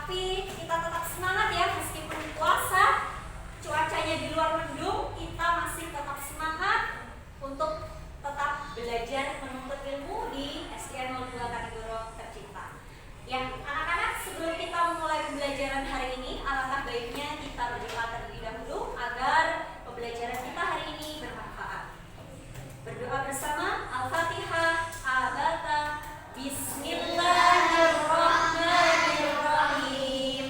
Tapi kita tetap semangat ya, meskipun puasa, cuacanya di luar mendung, kita masih tetap semangat untuk tetap belajar menuntut ilmu di SDN 02 Kanigoro tercinta. Ya, anak-anak, sebelum kita memulai pembelajaran hari ini, alangkah baiknya kita berdoa terlebih dahulu agar pembelajaran kita hari ini bermanfaat. Berdoa bersama. Al-Fatihah. Al-Baqarah. Bismillahirrahmanirrahim.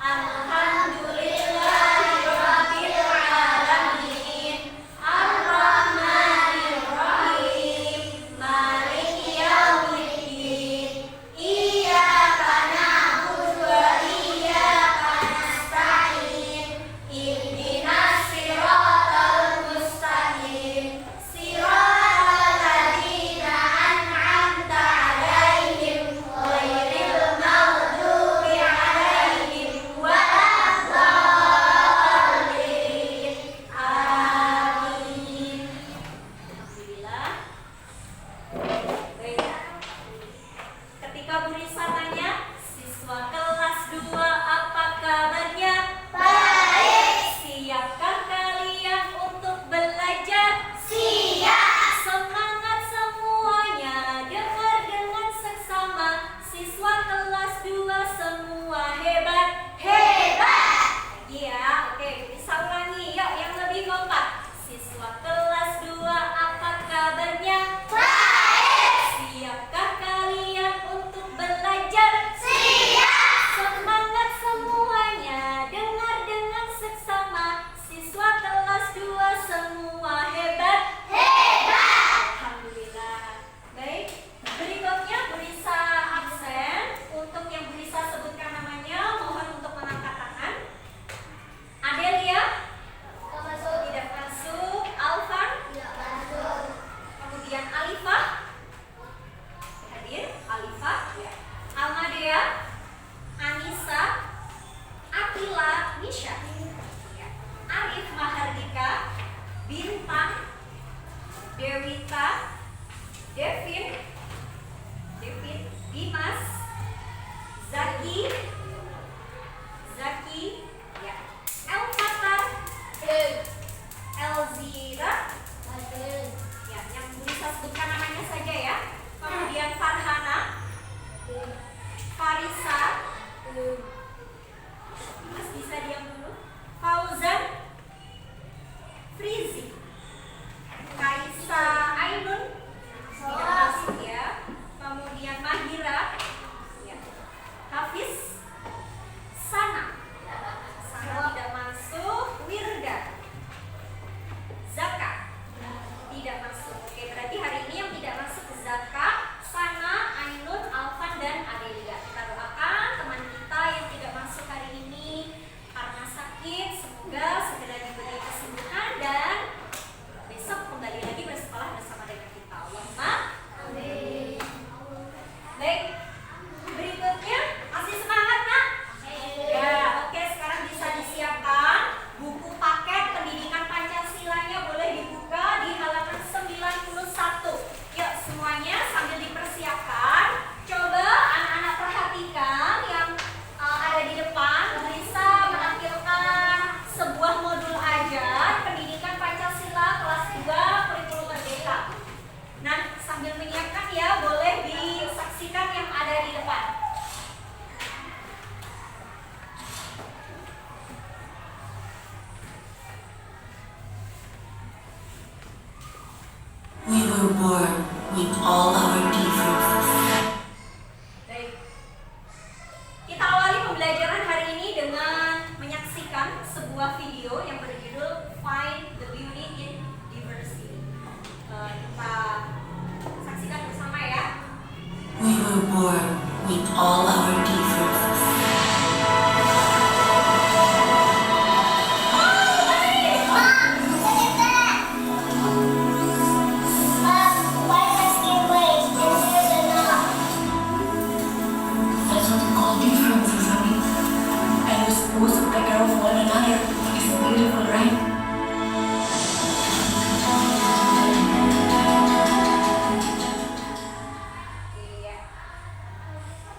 Alhamdulillahirabbil alamin. Ar-Rahmanirrahim. Maliki yaumiddin. Iyyaka na'budu wa iyyaka nasta'in. Ihdinas siratal mustaqim. Siratal ladzina an'amta 'alaihim ghairil maghdubi 'alaihim waladdallin. Amin. Alhamdulillah. Baik. Ketika Bu Risa tanya, siswa kelas 2 apa kabarnya? Baik. Siapkah kalian untuk belajar? Siap. Semangat semuanya, dengar dengan seksama. Siswa kelas 2 semua hebat. Hebat. Iya, oke, bisa ulangi. Yuk, yang lebih kompak. Siswa kelas 2 apa kabarnya? Baik. Siapkah kalian untuk belajar? Siap. Semangat semuanya, dengar dengan seksama. Siswa kelas 2 semua hebat. Hebat. Alhamdulillah. Baik, berikutnya Bu Risa absen. Untuk yang Bu Risa sebutkan namanya, mohon untuk mengangkat tangan. Adelia? Tidak masuk. Alvan? Tidak masuk. Kemudian Alifah? Hadir. Alifah? Ya. Almadea? Anissa? Akila? Nisha? Ya. Arif Mahardika? Bintang? Dewita? Devin? Dimas? Zaki? Ya. Elfatar? Elzira? Ya, yang bisa sebutkan namanya saja ya. Kemudian Farhana? Farisa? Mas bisa diam dulu. Fauzan? Frizi? Kaisa Ainun? Tidak masuk ya. Kemudian Mahira? Ya. Hafiz? Sana? Sana tidak masuk. Wirda? Zaka? Tidak masuk. Oke, berarti hari ini yang tidak masuk Zaka, Sana, Ainun, Alvan, dan Adelia. Kita doakan teman kita yang tidak masuk hari ini karena sakit, semoga segera diberi kesembuhan dan besok kembali lagi bersekolah bersama dengan kita. Allahumma amin. Baik, berikutnya masih semangat nak? Ya, oke, sekarang bisa disiapkan buku paket pendidikan Pancasilanya, boleh dibuka di halaman 91. Yuk semuanya sambil dipersiapkan, coba anak-anak perhatikan yang ada di depan. Bisa menampilkan sebuah modul ajar pendidikan Pancasila kelas 2 kurikulum merdeka. Nah, sambil menyiapkan ya, boleh disaksikan yang ada di depan. We were born with all our differences. Baik. Kita awali pembelajaran hari ini dengan menyaksikan sebuah video yang berjudul Find the Beauty in Diversity. Kita saksikan bersama ya. We were born with all our differences. That's what we call differences, honey. And we're supposed to take care of one another. It's beautiful, right? Iya.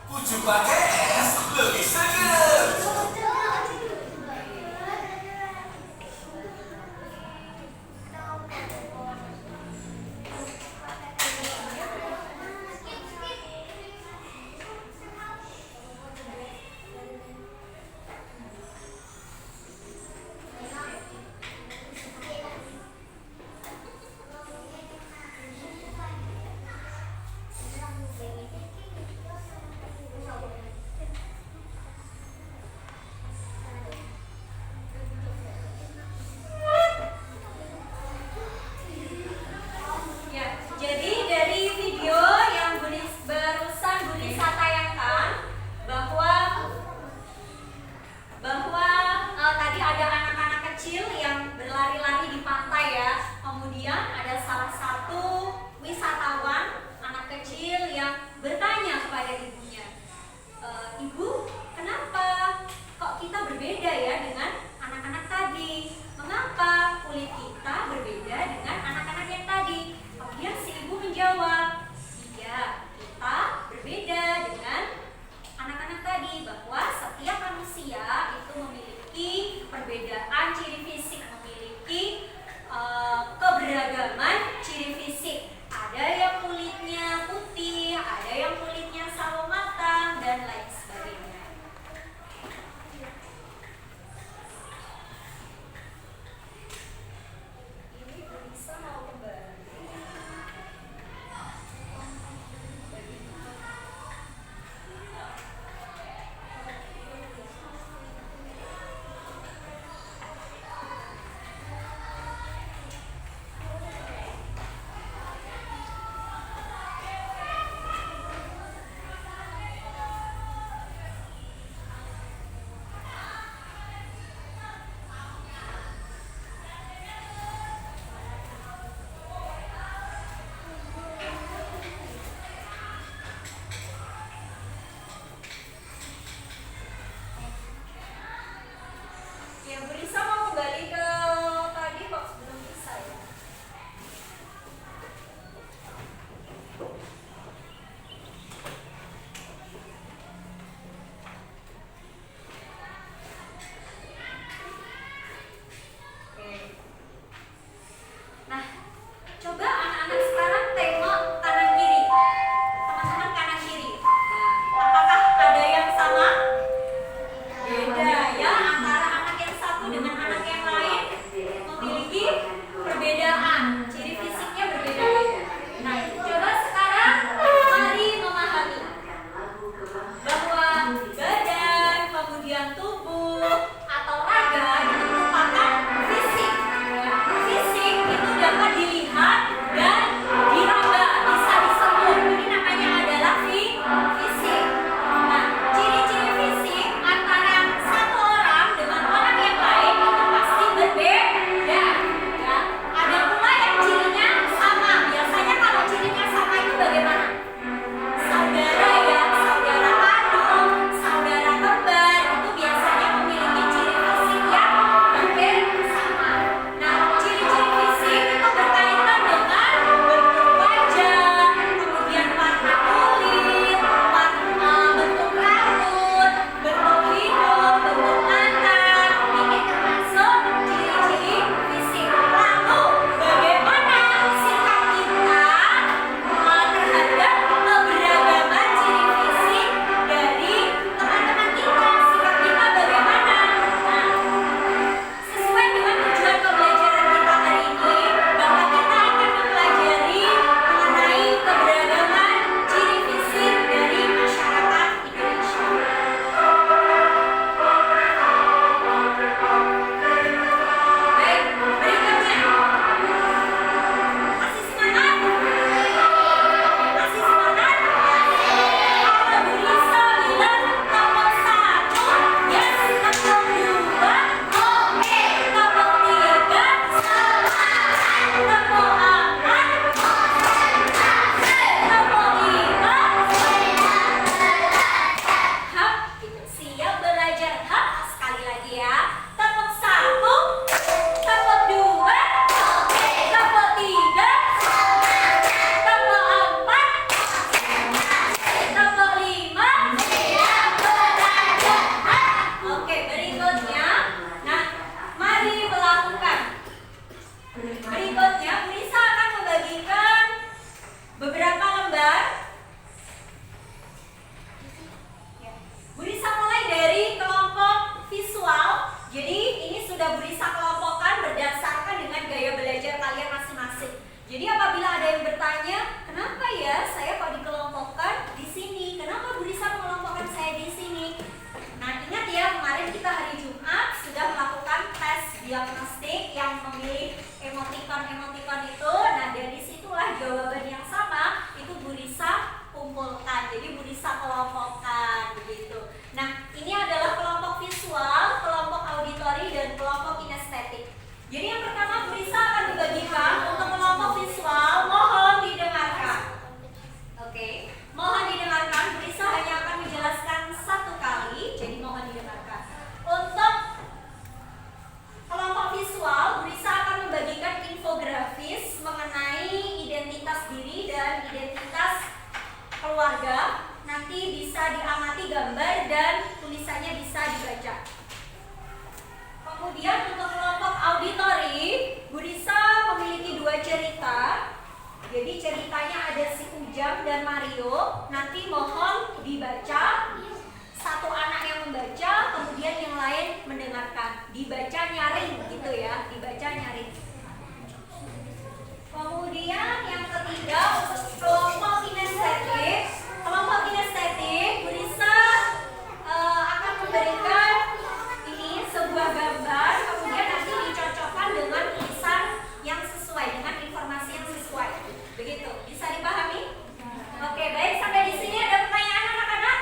Pucuk pakai es lebih segar. kemarin kita hari Jumat sudah melakukan tes diagnostik yang memilih emotikon itu. Nah, dari situlah jawaban yang sama itu Bu Risa kumpulkan. Jadi Bu Risa kelompokkan begitu. Nah, ini adalah kelompok visual, kelompok auditori, dan kelompok kinestetik. Jadi yang pertama Bu Risa akan membagikan untuk kelompok visual, mohon didengarkan. Oke, mohon didengarkan. Bu Risa hanya akan menjelaskan satu kali, jadi mohon didengarkan. Untuk kelompok visual, Bu Risa akan membagikan infografis mengenai identitas diri dan identitas keluarga. Nanti bisa diamati gambar dan tulisannya bisa dibaca. Kemudian untuk kelompok auditori, Bu Risa memiliki 2 cerita. Jadi ceritanya ada si Ujang dan Mario. Nanti mohon dibaca. Satu anak yang membaca, kemudian yang lain mendengarkan. Dibaca nyaring gitu ya, dibaca nyaring. Kemudian yang ketiga untuk kelompok kinestetik. Kelompok kinestetik, Bu Risa akan memberikan ini sebuah gambar, kemudian nanti dicocokkan dengan tulisan yang sesuai, dengan informasi yang sesuai. Begitu, bisa dipahami? Oke, baik, sampai di sini ada pertanyaan anak-anak?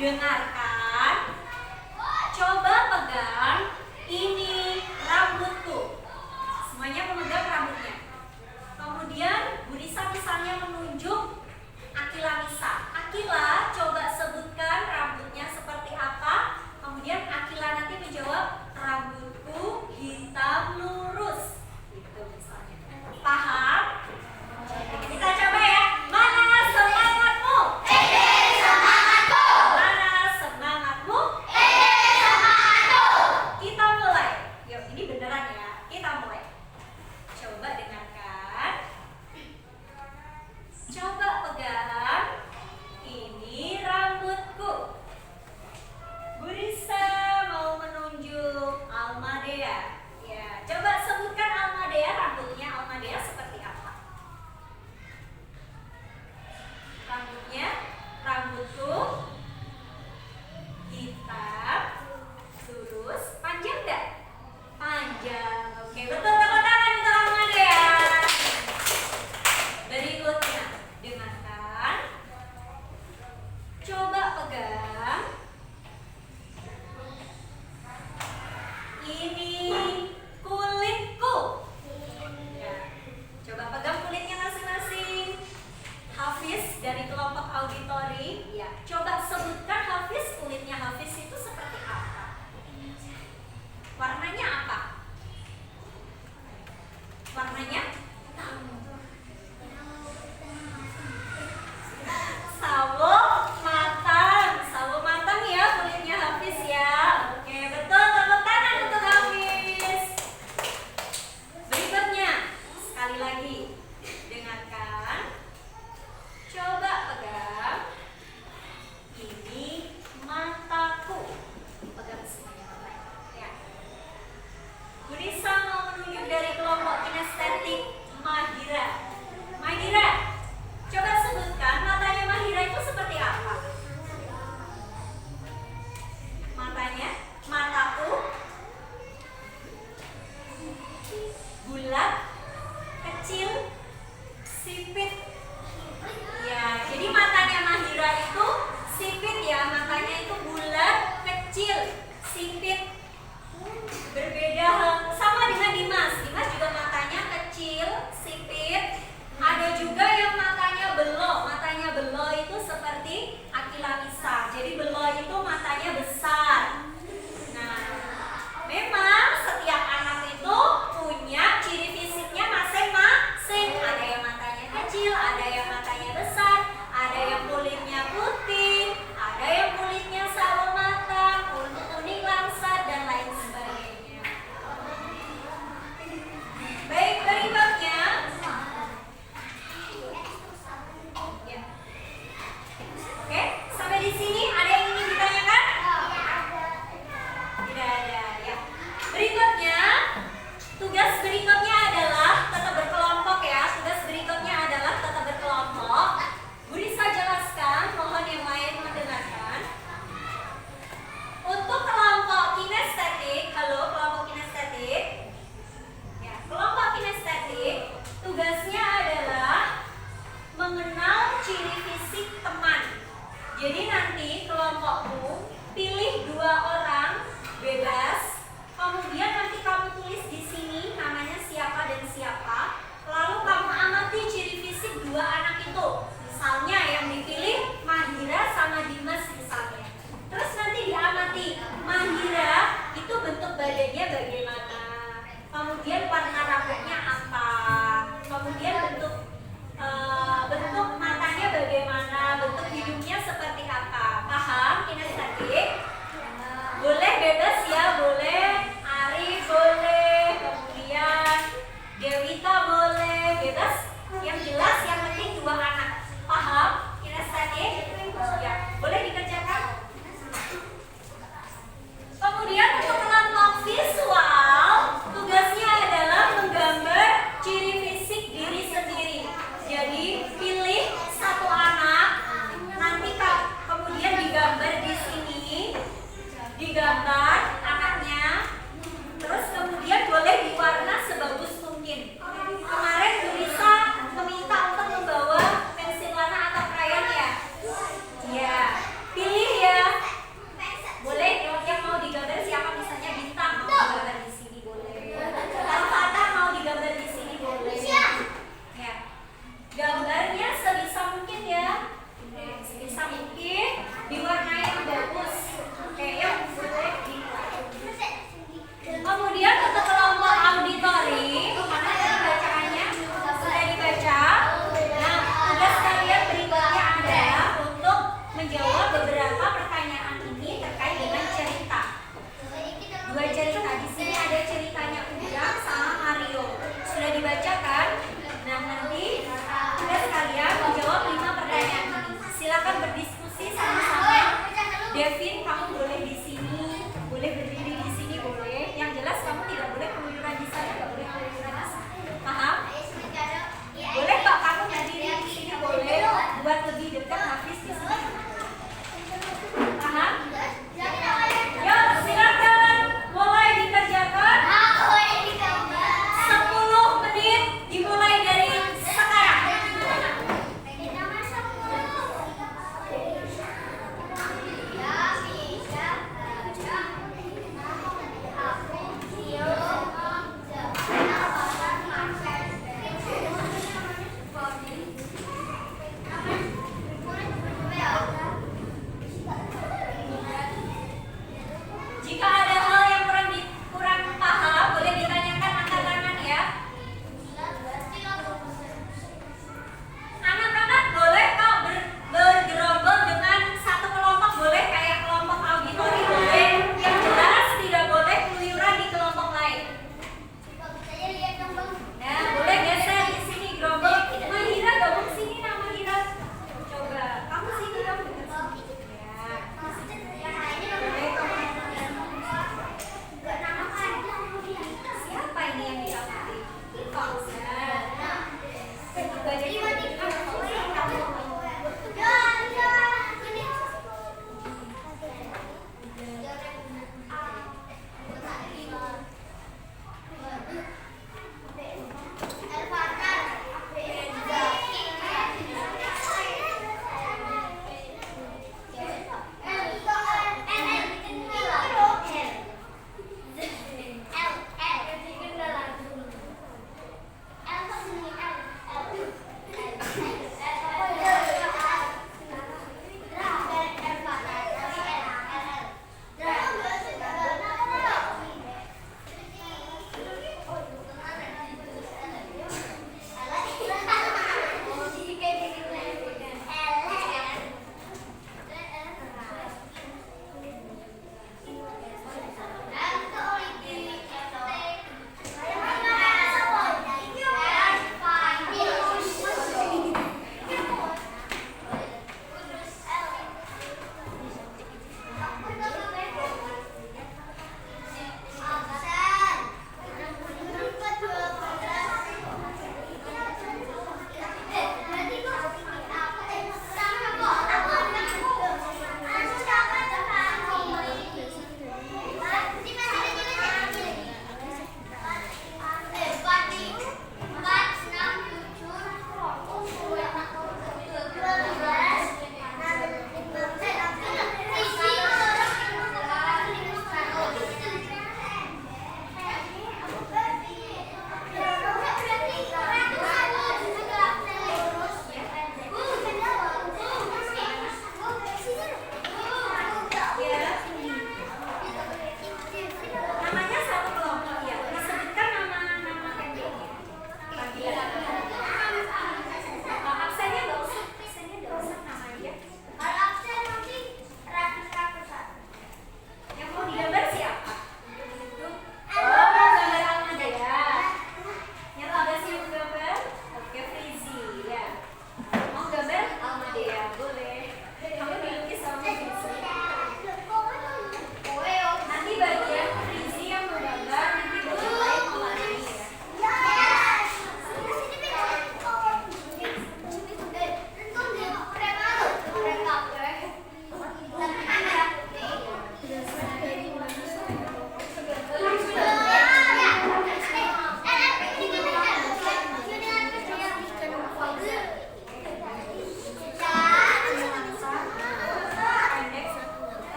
Dengarkan. Coba pegang ini rambutku. Semuanya pemegang rambutnya. Kemudian Bu Risa misalnya menunjuk Akila Misa. Akila, coba sebutkan rambutnya seperti apa. Kemudian Akila nanti menjawab, rambutku hitam lurus. Gitu misalnya. Paham? Kita coba ya. Mana semangatmu? Semangatku. Mana semangatmu? Semangatku. Kita mulai. Yuk, ini beneran ya. Kita mulai. Coba dengarkan. Coba pegang. Ini rambutku. Bu Risa mau menunjuk Almadea. Ya, coba sebutkan Almadea, rambutnya Almadea seperti apa? Rambutku hitam, lurus, panjang enggak? Panjang. Oke, betul, tepuk tangan untuk Almadea. Berikutnya, dengarkan. Coba pegang. Ini kulitku. Ya, coba pegang kulitnya masing-masing. Hafiz dari kelompok auditori, ya. Coba sebutkan Hafiz, kulitnya Hafiz itu seperti apa? Warnanya apa? Warnanya sawo matang ya kulitnya Hafiz ya. Oke, betul, tepuk tangan untuk Hafiz. Berikutnya, sekali lagi, dengarkan. Coba pegang. Ini mataku. Pegang semuanya. Ya. Bu Risa mau menunjuk dari kelompok kinestetik Mahira. Mahira, coba sebutkan matanya Mahira itu seperti apa? Mataku bulat, kecil, sipit. Ya, jadi matanya Mahira itu sipit ya, matanya itu bulat, kecil, sipit. Berbeda sama dengan Dimas. Dimas juga matanya kecil, sipit. Ada juga yang matanya belo. Matanya belo itu seperti Akila Misa. Jadi belo itu matanya besar. Nah, memang setiap anak itu punya ciri fisiknya masing-masing. Ada yang matanya kecil, ada yang matanya besar, ada yang kulitnya putih, ada yang kulitnya sawo matang, kuning langsat, dan lain sebagainya. Baik, berikutnya. Ya. Oke, sampai di sini ada yang ingin ditanyakan? Tidak ada, ya. Berikutnya, tugas berikutnya adalah tetap berkelompok ya. Tugas berikutnya adalah tetap berkelompok. Bu Risa jelaskan, mohon yang lain mendengarkan. Untuk kelompok kinestetik, halo kelompok kinestetik. Ya, kelompok kinestetik tugasnya adalah mengenal ciri fisik teman. Jadi nanti kelompokmu pilih 2 orang bebas. Kemudian nanti kamu tulis di sini namanya siapa dan siapa. Lalu kamu amati ciri fisik 2 anak itu. Misalnya yang dipilih Mahira sama Dimas misalnya. Terus nanti diamati Mahira itu bentuk badannya bagaimana. Kemudian warna rambutnya apa. Kemudian bentuk matanya bagaimana. Bentuk hidungnya seperti apa. Paham kinestetik? Boleh bebas ya, boleh. Ari boleh, kemudian Dewita boleh, bebas. Yang jelas yang penting 2 anak. Paham kinestetik? beberapa pertanyaan ini terkait dengan cerita. Dua cerita. Di sini ada ceritanya Ujang sama Mario. Sudah dibacakan? Nah, nanti kita sekalian menjawab 5 pertanyaan ini. Silakan berdiskusi sama-sama. Devin, kamu boleh di sini, boleh berdiri di sini, boleh. Yang jelas kamu tidak boleh keluyuran di sana, nggak boleh keluyuran di sana. Paham? Boleh Pak, kamu berdiri di sini boleh. Buat lebih dekat Hafiz di sini.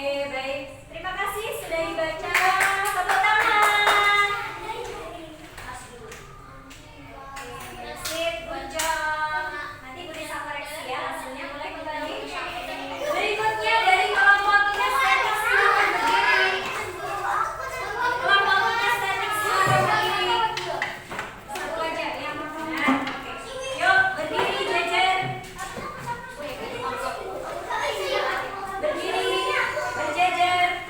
baik. Terima kasih sudah dibaca. Tepuk tangan. Nasib, good job. Nanti Bu Nisa koreksi ya hasilnya. Boleh kembali. Berikutnya dari kelompok kinestetik silakan berdiri. Kelompok kinestetik silakan berdiri. Satu aja yang benar. Oke. Yuk berdiri jejer. Berdiri berjejer.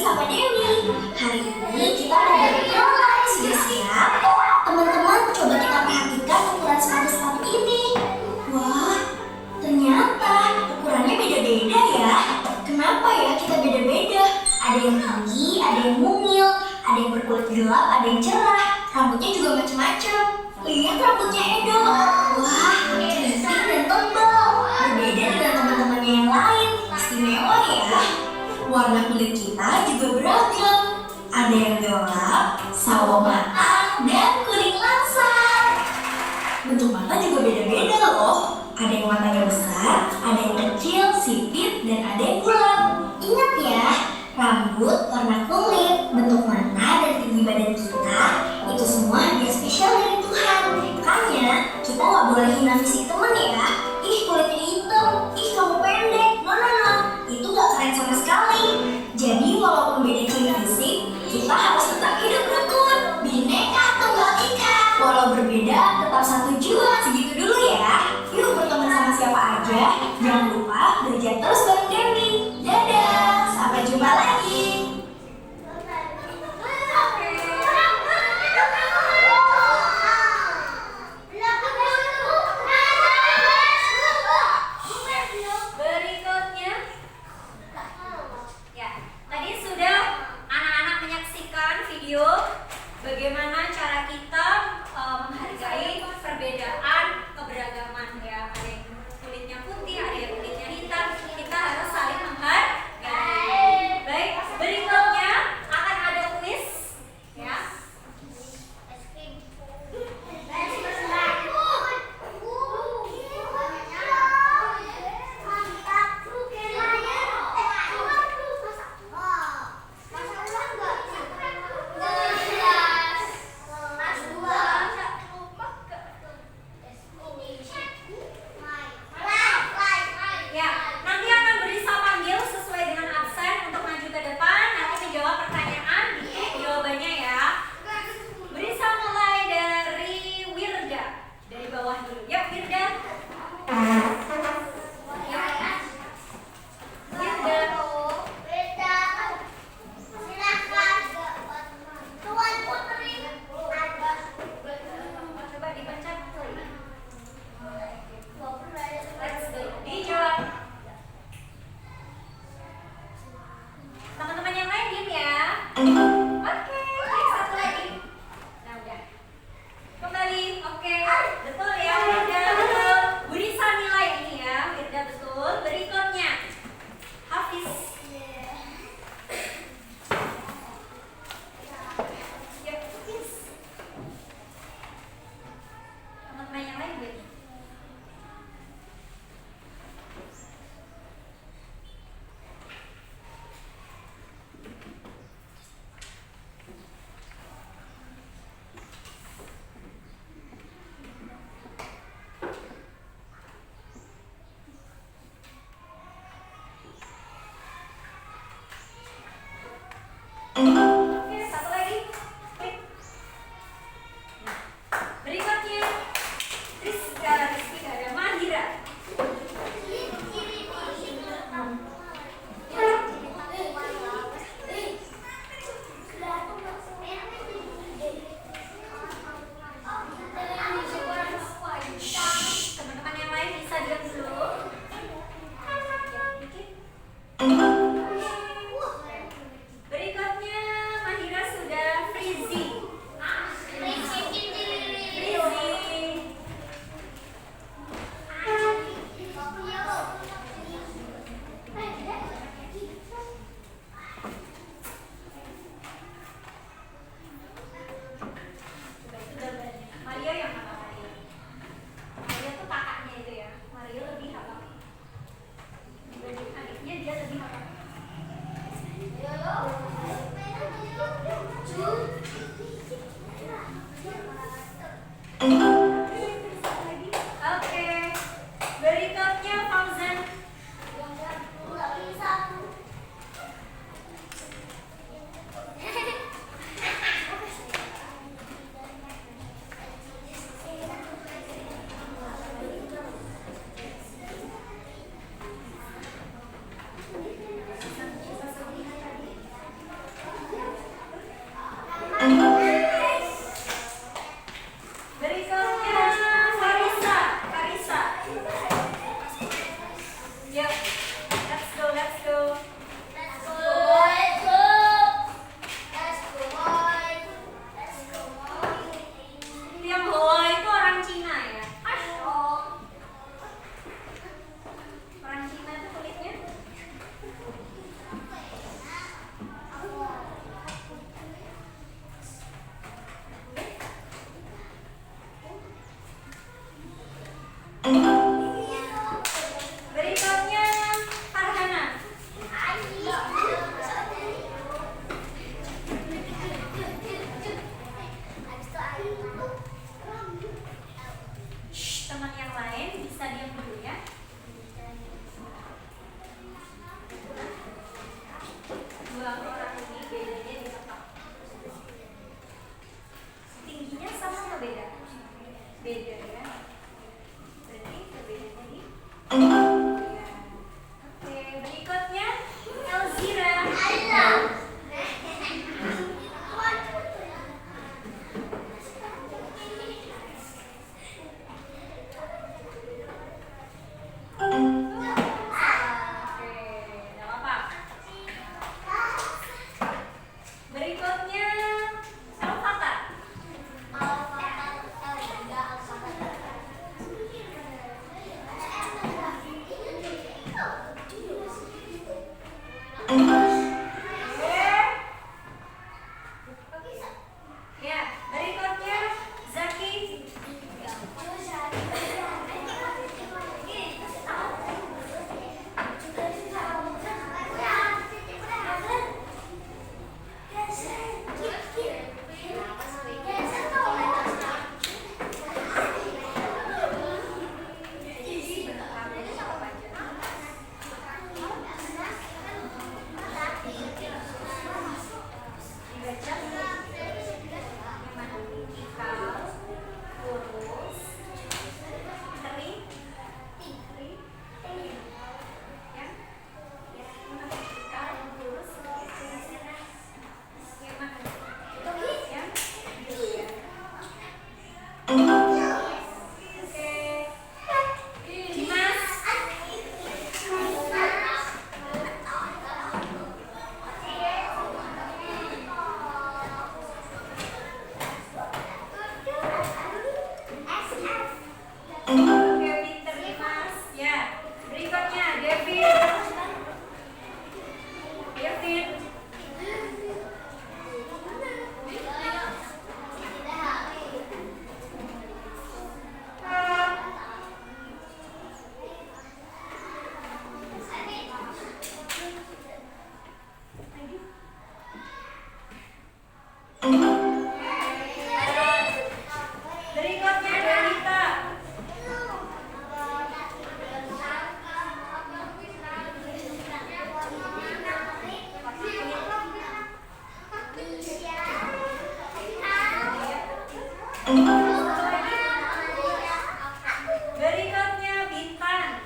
bersama Dewi. Hari ini kita mau berkenalan. Sudah siap? Teman-teman, coba kita perhatikan ukuran sepatu-sepatu ini. Wah, ternyata ukurannya beda-beda ya. Kenapa ya kita beda-beda? Ada yang tinggi, ada yang mungil, ada yang berkulit gelap, ada yang cerah. Rambutnya juga macam-macam. Lihat rambutnya Edo. Wah, keriting dan tebal. Berbeda dengan teman-temannya yang lain. Istimewa ya. Warna kulit kita juga beragam. Ada yang gelap, sawo matang, dan kuning langsat. Bentuk mata juga beda-beda loh. Ada yang matanya besar, ada yang kecil, sipit, dan ada yang bulat. Ingat ya, rambut, warna kulit, bentuk mata, dan tinggi badan kita itu semua hadiah spesial dari Tuhan. Makanya kita nggak boleh hina fisik temen ya. Ih, kulitnya hitam, ih kamu pendek. No, itu nggak keren sama sekali. Jadi walaupun beda ciri fisik, kita harus tetap hidup rukun, bineka tunggal ika. Walau berbeda, tetap satu jua. Segitu dulu ya. Yuk berteman sama siapa aja. Jangan lupa belajar terus bareng Dewi. Dadah, sampai jumpa lagi. Berikutnya, ya, tadi sudah anak-anak menyaksikan video bagaimana cara kita menghargai perbedaan keberagaman ya. Ada yang kulitnya putih, ada yang kulitnya hitam. Kita harus saling menghargai. Baik, berikutnya akan ada kuis ya. Ya, nanti akan Berisa panggil sesuai dengan absen untuk maju ke depan, nanti menjawab pertanyaan, jawabannya ya. Berisa mulai dari Wirda, dari bawah dulu. Yuk Wirda. Coba dipencet. Let's go. Dijawab. Teman-teman yang lain diem ya. Oke, baik, satu lagi. Nah udah. Kembali, oke. Betul ya, Wirda, betul. Burisa nilai ini ya, Wirda betul. Berikutnya, Hafiz. Yuk, Hafiz. Teman-teman yang lain diem. Berikutnya Bintan.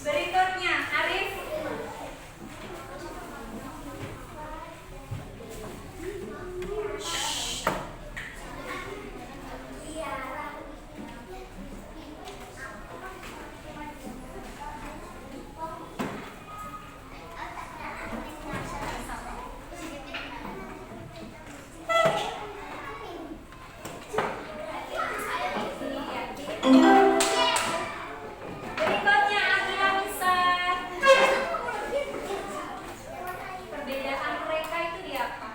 Berikutnya Arif. Berikutnya Agila Nisa. Perbedaan mereka itu di apa?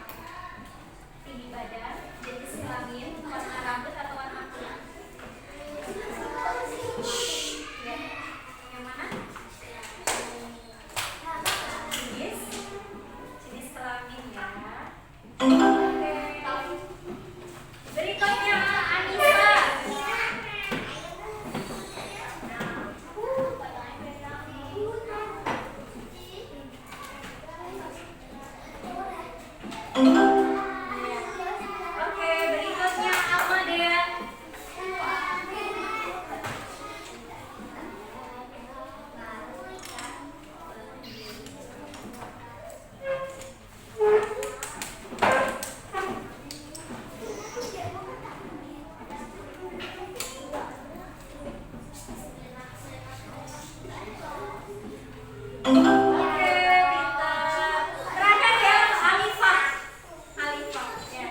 Tinggi badan, jenis kelamin, warna rambut atau warna kulit? Ya. Yang mana? Jenis kelamin ya. Oke. Berikutnya Anissa. Oke, berikutnya Amadea. Oke, pintar. Terakhir ya, Alifah. Alifah, ya.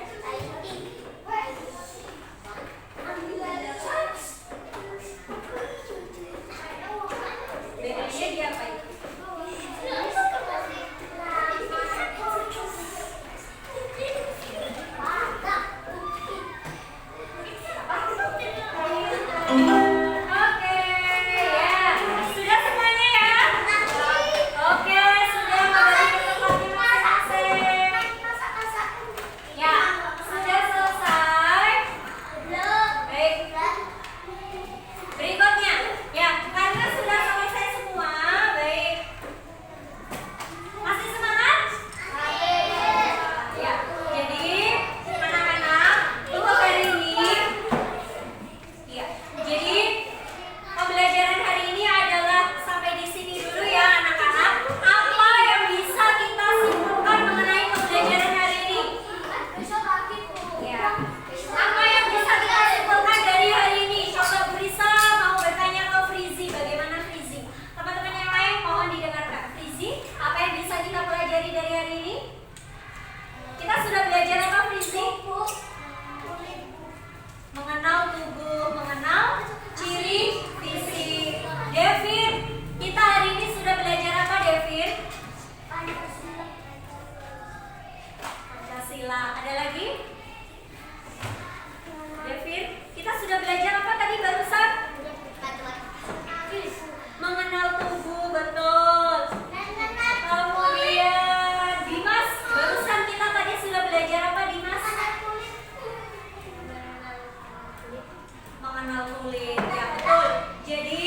Bedanya dia apa itu? Oke, ya. Sudah semuanya ya? Oke, sudah kembali ke tempatnya masing-masing. Ya, sudah selesai. Baik. Berikutnya, ya, karena sudah selesai semua, baik. Masih semangat? Ya, jadi anak-anak untuk hari ini, ya, jadi pembelajaran hari ini adalah sampai di sini dulu ya anak-anak. Apa yang bisa kita simpulkan mengenai pembelajaran hari ini? Ya. Apa yang bisa kita simpulkan dari hari ini? Coba Brisa mau bertanya ke Frizi, bagaimana Frizi? Teman-teman yang lain mohon didengarkan. Frizi, apa yang bisa kita pelajari dari hari ini? Kita sudah belajar apa Frizi? Mengenal tubuh, mengenal ciri fisik. Devin, kita hari ini sudah belajar apa Devin? Pancasila. Ada lagi? Devin, kita sudah belajar apa tadi barusan? Mengenal tubuh, betul. Kemudian Dimas, barusan kita tadi sudah belajar apa Dimas? Mengenal kulit, ya betul. Jadi